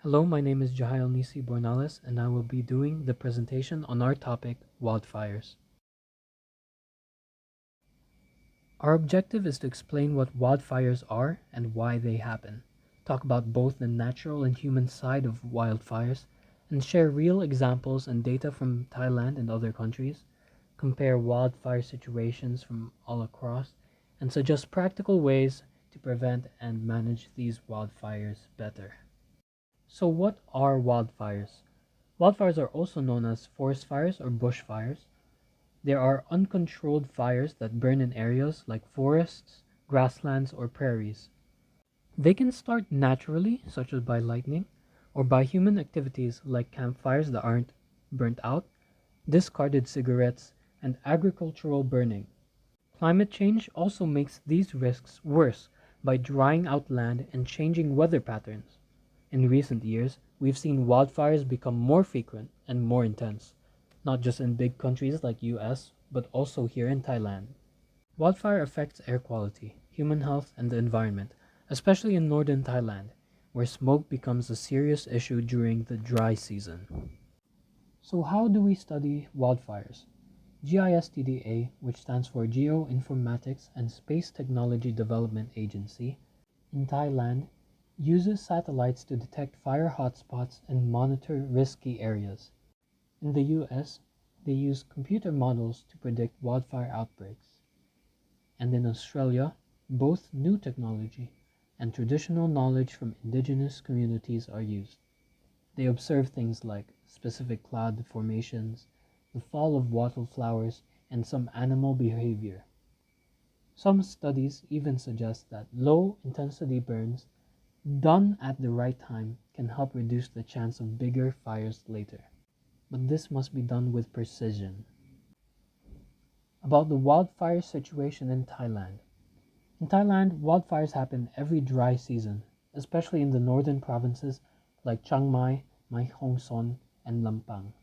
Hello, my name is Jahail Nisi Bornales, and I will be doing the presentation on our topic, wildfires. Our objective is to explain what wildfires are and why they happen, talk about both the natural and human side of wildfires, and share real examples and data from Thailand and other countries, compare wildfire situations from all across, and suggest practical ways to prevent and manage these wildfires better. So, what are wildfires? Wildfires are also known as forest fires or bushfires. They are uncontrolled fires that burn in areas like forests, grasslands, or prairies. They can start naturally, such as by lightning, or by human activities like campfires that aren't burnt out, discarded cigarettes, and agricultural burning. Climate change also makes these risks worse by drying out land and changing weather patterns. In recent years, we've seen wildfires become more frequent and more intense, not just in big countries like US, but also here in Thailand. Wildfire affects air quality, human health, and the environment, especially in northern Thailand, where smoke becomes a serious issue during the dry season. So how do we study wildfires? GISTDA, which stands for Geoinformatics and Space Technology Development Agency, in Thailand, uses satellites to detect fire hotspots and monitor risky areas. In the US, they use computer models to predict wildfire outbreaks. And in Australia, both new technology and traditional knowledge from indigenous communities are used. They observe things like specific cloud formations, the fall of wildflowers, and some animal behavior. Some studies even suggest that low intensity burns done at the right time can help reduce the chance of bigger fires later. But this must be done with precision. About the wildfire situation in Thailand. In Thailand, wildfires happen every dry season, especially in the northern provinces like Chiang Mai, Mae Hong Son, and Lampang.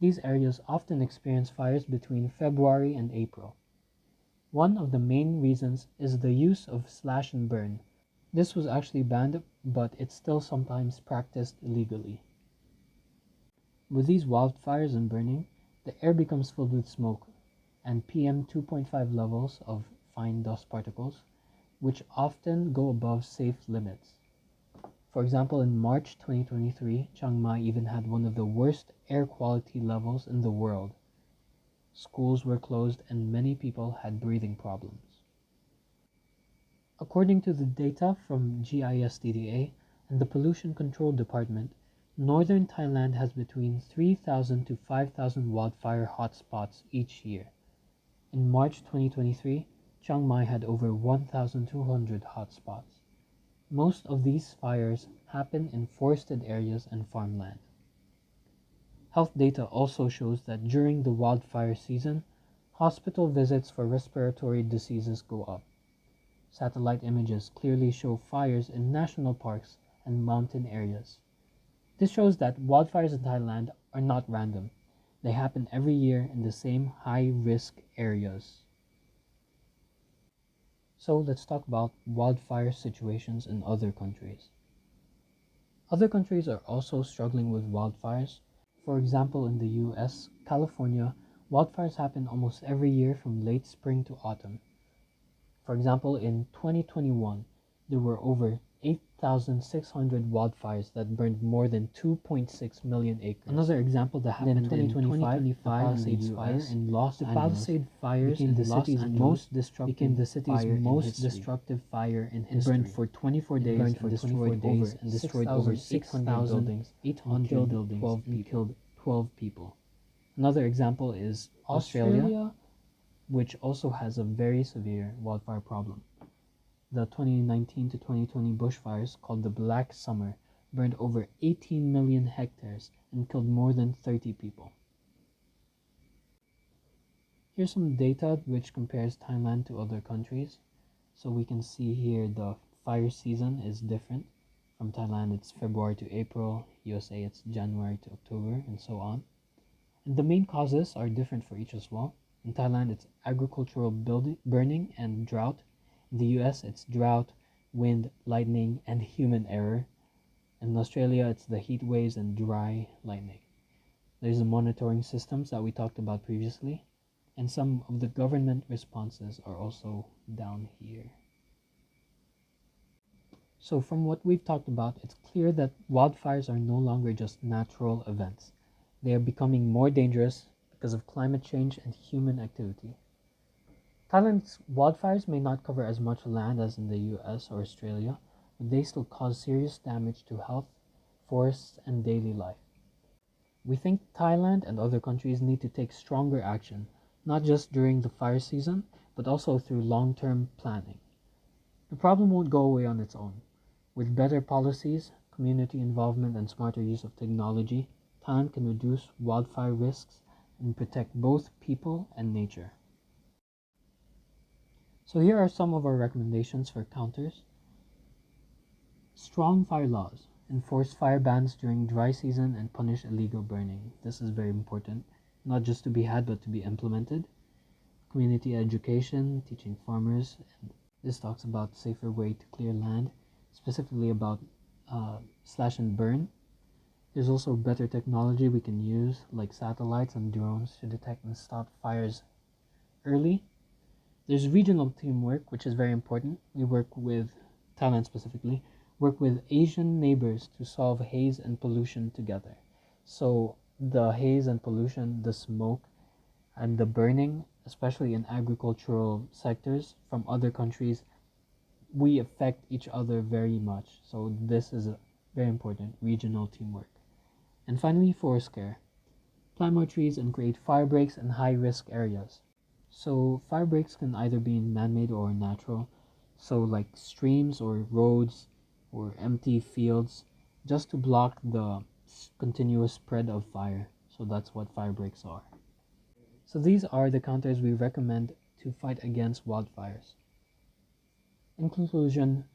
These areas often experience fires between February and April. One of the main reasons is the use of slash and burn. This was actually banned, but it's still sometimes practiced illegally. With these wildfires and burning, the air becomes filled with smoke and PM 2.5 levels of fine dust particles, which often go above safe limits. For example, in March 2023, Chiang Mai even had one of the worst air quality levels in the world. Schools were closed and many people had breathing problems. According to the data from GISTDA and the Pollution Control Department, northern Thailand has between 3,000 to 5,000 wildfire hotspots each year. In March 2023, Chiang Mai had over 1,200 hotspots. Most of these fires happen in forested areas and farmland. Health data also shows that during the wildfire season, hospital visits for respiratory diseases go up. Satellite images clearly show fires in national parks and mountain areas. This shows that wildfires in Thailand are not random. They happen every year in the same high-risk areas. So let's talk about wildfire situations in other countries. Other countries are also struggling with wildfires. For example, in the US, California, wildfires happen almost every year from late spring to autumn. For example, in 2021, there were over 8,600 wildfires that burned more than 2.6 million acres. Another example that happened in 2025, the Palisades Fire in Los Angeles. The Palisades fires became the city's most destructive fire in history. It burned for 24 days and destroyed over 600 buildings, 800 buildings, and killed 12 people. Another example is Australia, which also has a very severe wildfire problem. The 2019 to 2020 bushfires, called the Black Summer, burned over 18 million hectares and killed more than 30 people. Here's some data which compares Thailand to other countries. So we can see here the fire season is different. From Thailand, it's February to April, USA, it's January to October, and so on. And the main causes are different for each as well. In Thailand, it's agricultural burning and drought. In the US, it's drought, wind, lightning, and human error. In Australia, it's the heat waves and dry lightning. There's the monitoring systems that we talked about previously, and some of the government responses are also down here. So, from what we've talked about, it's clear that wildfires are no longer just natural events. They are becoming more dangerous because of climate change and human activity. Thailand's wildfires may not cover as much land as in the US or Australia, but they still cause serious damage to health, forests, and daily life. We think Thailand and other countries need to take stronger action, not just during the fire season, but also through long term planning. The problem won't go away on its own. With better policies, community involvement, and smarter use of technology, Thailand can reduce wildfire risks and protect both people and nature. So, here are some of our recommendations for counters. Strong fire laws. Enforce fire bans during dry season and punish illegal burning. This is very important, not just to be had but to be implemented. Community education, teaching farmers. And this talks about safer way to clear land, specifically about slash and burn. There's also better technology we can use, like satellites and drones, to detect and stop fires early. There's regional teamwork, which is very important. We work with Thailand specifically, work with Asian neighbors to solve haze and pollution together. So the haze and pollution, the smoke, and the burning, especially in agricultural sectors from other countries, we affect each other very much. So this is a very important regional teamwork. And finally, forest care. Plant more trees and create fire breaks in high risk areas. So fire breaks can either be man-made or natural. So like streams or roads or empty fields, just to block the continuous spread of fire. So that's what fire breaks are. So these are the counters we recommend to fight against wildfires. In conclusion,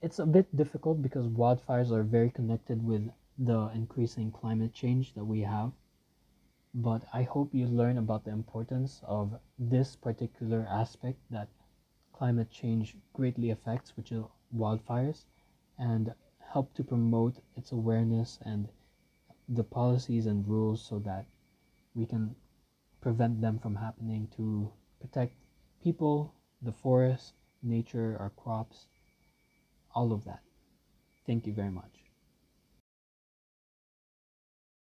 it's a bit difficult because wildfires are very connected with the increasing climate change that we have. But I hope you learn about the importance of this particular aspect that climate change greatly affects, which is wildfires, and help to promote its awareness and the policies and rules so that we can prevent them from happening to protect people, the forest, nature, our crops, all of that. Thank you very much.